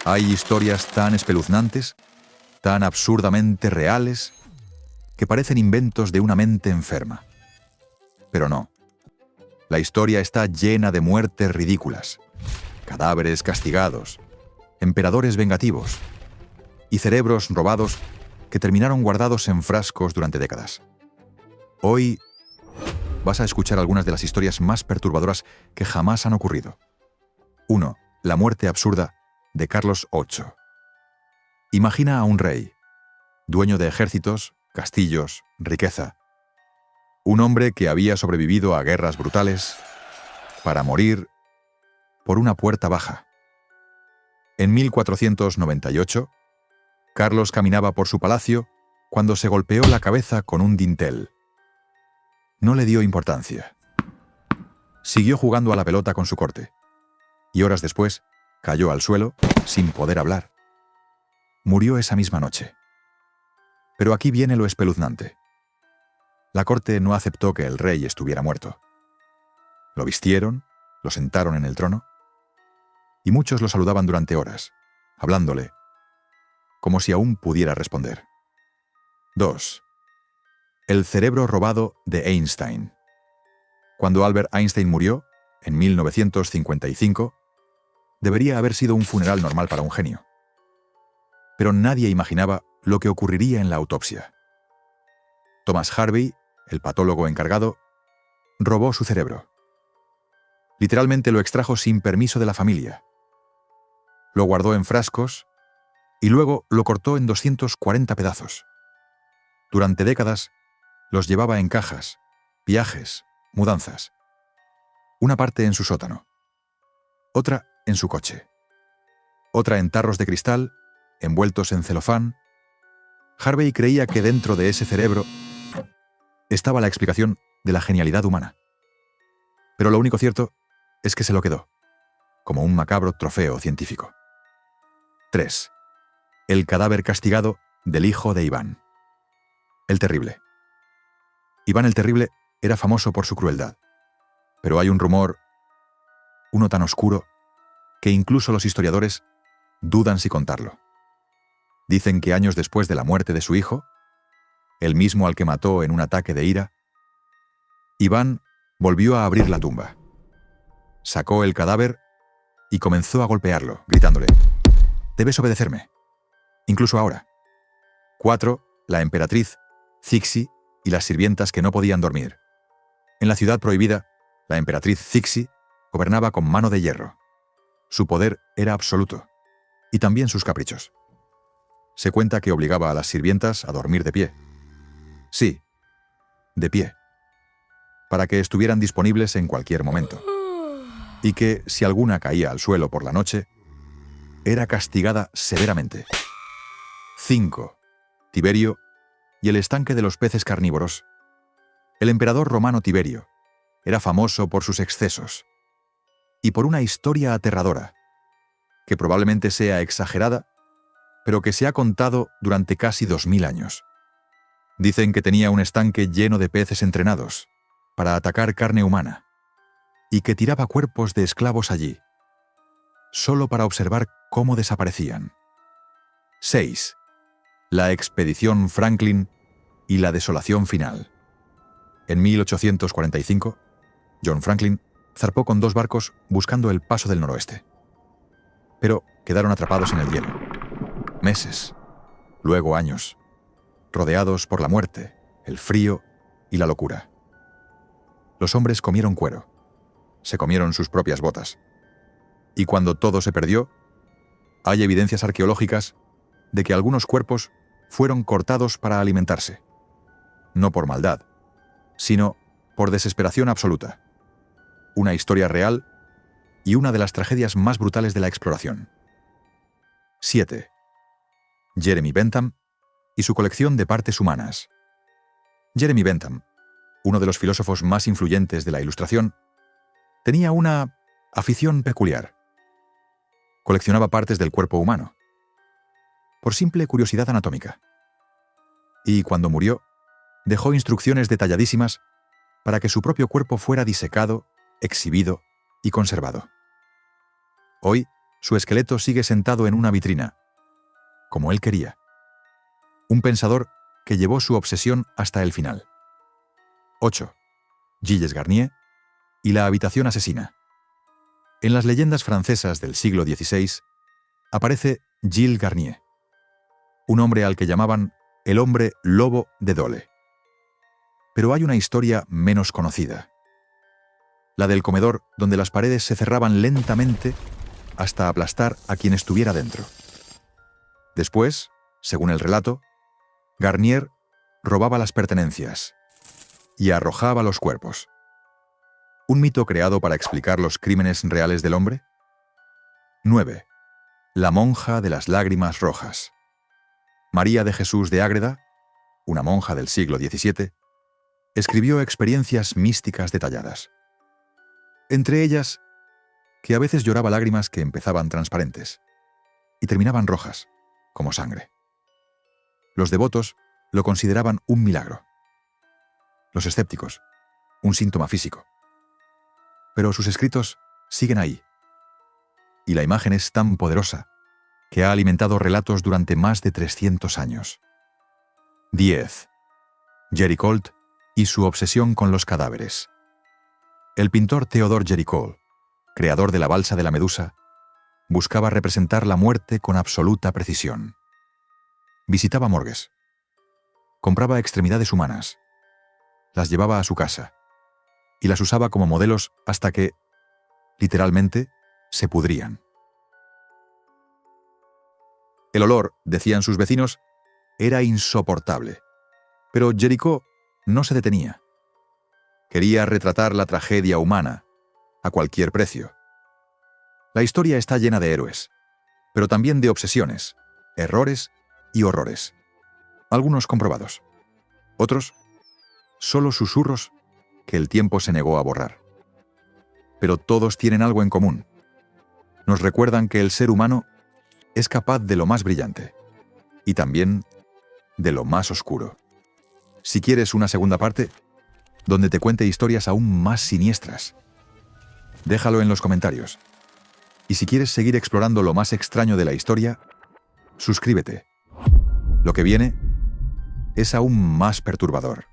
Hay historias tan espeluznantes, tan absurdamente reales, que parecen inventos de una mente enferma. Pero no. La historia está llena de muertes ridículas, cadáveres castigados, emperadores vengativos y cerebros robados que terminaron guardados en frascos durante décadas. Hoy vas a escuchar algunas de las historias más perturbadoras que jamás han ocurrido. 1. La muerte absurda de Carlos VIII. Imagina a un rey, dueño de ejércitos, castillos, riqueza. Un hombre que había sobrevivido a guerras brutales para morir por una puerta baja. En 1498, Carlos caminaba por su palacio cuando se golpeó la cabeza con un dintel. No le dio importancia. Siguió jugando a la pelota con su corte, y horas después cayó al suelo sin poder hablar. Murió esa misma noche. Pero aquí viene lo espeluznante. La corte no aceptó que el rey estuviera muerto. Lo vistieron, lo sentaron en el trono, y muchos lo saludaban durante horas, hablándole, como si aún pudiera responder. 2. El cerebro robado de Einstein. Cuando Albert Einstein murió, en 1955, debería haber sido un funeral normal para un genio. Pero nadie imaginaba lo que ocurriría en la autopsia. Thomas Harvey, el patólogo encargado, robó su cerebro. Literalmente lo extrajo sin permiso de la familia. Lo guardó en frascos y luego lo cortó en 240 pedazos. Durante décadas, los llevaba en cajas, viajes, mudanzas. Una parte en su sótano, otra en su coche, otra en tarros de cristal, envueltos en celofán. Harvey creía que dentro de ese cerebro estaba la explicación de la genialidad humana. Pero lo único cierto es que se lo quedó, como un macabro trofeo científico. 3. El cadáver castigado del hijo de Iván el Terrible. Iván el Terrible era famoso por su crueldad, pero hay un rumor, uno tan oscuro, que incluso los historiadores dudan si contarlo. Dicen que años después de la muerte de su hijo, el mismo al que mató en un ataque de ira, Iván volvió a abrir la tumba. Sacó el cadáver y comenzó a golpearlo, gritándole: «Debes obedecerme, incluso ahora». 4. La emperatriz Cixi y las sirvientas que no podían dormir. En la ciudad prohibida, la emperatriz Cixi gobernaba con mano de hierro. Su poder era absoluto, y también sus caprichos. Se cuenta que obligaba a las sirvientas a dormir de pie. Sí, de pie, para que estuvieran disponibles en cualquier momento. Y que, si alguna caía al suelo por la noche, era castigada severamente. 5. Tiberio y el estanque de los peces carnívoros. El emperador romano Tiberio era famoso por sus excesos y por una historia aterradora, que probablemente sea exagerada, pero que se ha contado durante casi 2000 años. Dicen que tenía un estanque lleno de peces entrenados para atacar carne humana y que tiraba cuerpos de esclavos allí, solo para observar cómo desaparecían. 6. La expedición Franklin y la desolación final. En 1845, John Franklin zarpó con 2 barcos buscando el paso del noroeste. Pero quedaron atrapados en el hielo. Meses, luego años, rodeados por la muerte, el frío y la locura. Los hombres comieron cuero, se comieron sus propias botas. Y cuando todo se perdió, hay evidencias arqueológicas de que algunos cuerpos fueron cortados para alimentarse. No por maldad, sino por desesperación absoluta. Una historia real y una de las tragedias más brutales de la exploración. 7. Jeremy Bentham y su colección de partes humanas. Jeremy Bentham, uno de los filósofos más influyentes de la Ilustración, tenía una afición peculiar. Coleccionaba partes del cuerpo humano, por simple curiosidad anatómica. Y cuando murió, dejó instrucciones detalladísimas para que su propio cuerpo fuera disecado, exhibido y conservado. Hoy, Su esqueleto sigue sentado en una vitrina, como él quería. Un pensador que llevó su obsesión hasta el final. 8. Gilles Garnier y la habitación asesina. En las leyendas francesas del siglo XVI aparece Gilles Garnier, un hombre al que llamaban el hombre lobo de Dole. Pero hay una historia menos conocida. La del comedor donde las paredes se cerraban lentamente hasta aplastar a quien estuviera dentro. Después, según el relato, Garnier robaba las pertenencias y arrojaba los cuerpos. ¿Un mito creado para explicar los crímenes reales del hombre? 9. La monja de las lágrimas rojas. María de Jesús de Ágreda, una monja del siglo XVII, escribió experiencias místicas detalladas. Entre ellas, que a veces lloraba lágrimas que empezaban transparentes y terminaban rojas, como sangre. Los devotos lo consideraban un milagro. Los escépticos, un síntoma físico. Pero sus escritos siguen ahí. Y la imagen es tan poderosa que ha alimentado relatos durante más de 300 años. 10. Géricault y su obsesión con los cadáveres. El pintor Théodore Géricault, creador de la balsa de la Medusa, buscaba representar la muerte con absoluta precisión. Visitaba morgues. Compraba extremidades humanas. Las llevaba a su casa y las usaba como modelos hasta que, literalmente, se pudrían. El olor, decían sus vecinos, era insoportable. Pero Géricault no se detenía. Quería retratar la tragedia humana, a cualquier precio. La historia está llena de héroes, pero también de obsesiones, errores y horrores. Algunos comprobados. Otros, solo susurros que el tiempo se negó a borrar. Pero todos tienen algo en común. Nos recuerdan que el ser humano es capaz de lo más brillante y también de lo más oscuro. Si quieres una segunda parte, donde te cuente historias aún más siniestras, déjalo en los comentarios. Y si quieres seguir explorando lo más extraño de la historia, suscríbete. Lo que viene es aún más perturbador.